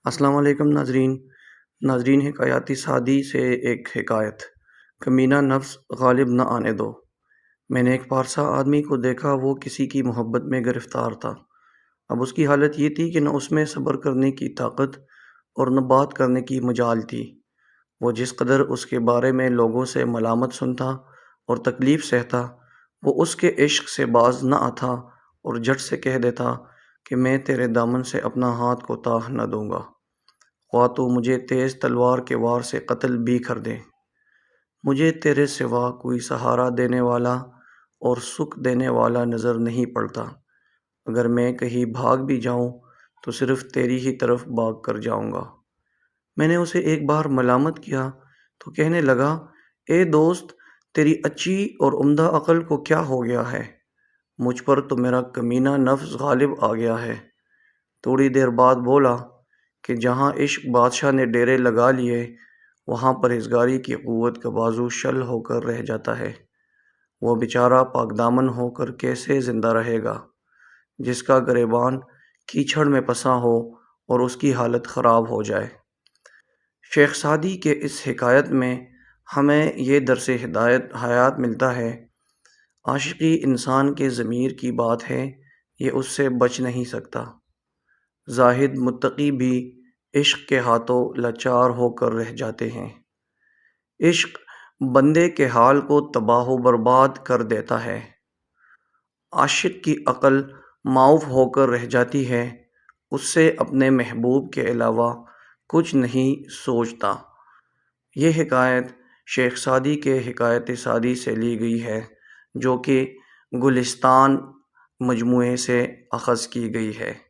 السلام علیکم ناظرین حکایاتی سعدی سے ایک حکایت۔ کمینہ نفس غالب نہ آنے دو۔ میں نے ایک پارسا آدمی کو دیکھا، وہ کسی کی محبت میں گرفتار تھا۔ اب اس کی حالت یہ تھی کہ نہ اس میں صبر کرنے کی طاقت اور نہ بات کرنے کی مجال تھی۔ وہ جس قدر اس کے بارے میں لوگوں سے ملامت سنتا اور تکلیف سہتا، وہ اس کے عشق سے باز نہ آتا اور جھٹ سے کہہ دیتا کہ میں تیرے دامن سے اپنا ہاتھ کوتاہ نہ دوں گا، خواہ تو مجھے تیز تلوار کے وار سے قتل بھی کر دے۔ مجھے تیرے سوا کوئی سہارا دینے والا اور سکھ دینے والا نظر نہیں پڑتا۔ اگر میں کہیں بھاگ بھی جاؤں تو صرف تیری ہی طرف بھاگ کر جاؤں گا۔ میں نے اسے ایک بار ملامت کیا تو کہنے لگا، اے دوست، تیری اچھی اور عمدہ عقل کو کیا ہو گیا ہے؟ مجھ پر تو میرا کمینہ نفس غالب آ گیا ہے۔ تھوڑی دیر بعد بولا کہ جہاں عشق بادشاہ نے ڈیرے لگا لیے، وہاں پرہیزگاری کی قوت کا بازو شل ہو کر رہ جاتا ہے۔ وہ بیچارہ پاک دامن ہو کر کیسے زندہ رہے گا، جس کا گریبان کیچڑ میں پھنسا ہو اور اس کی حالت خراب ہو جائے۔ شیخ سعدی کے اس حکایت میں ہمیں یہ درس ہدایت حیات ملتا ہے۔ عاشقی انسان کے ضمیر کی بات ہے، یہ اس سے بچ نہیں سکتا۔ زاہد متقی بھی عشق کے ہاتھوں لاچار ہو کر رہ جاتے ہیں۔ عشق بندے کے حال کو تباہ و برباد کر دیتا ہے۔ عاشق کی عقل معاف ہو کر رہ جاتی ہے، اس سے اپنے محبوب کے علاوہ کچھ نہیں سوچتا۔ یہ حکایت شیخ سعدی کے حکایت سعدی سے لی گئی ہے، جو کہ گلستان مجموعے سے اخذ کی گئی ہے۔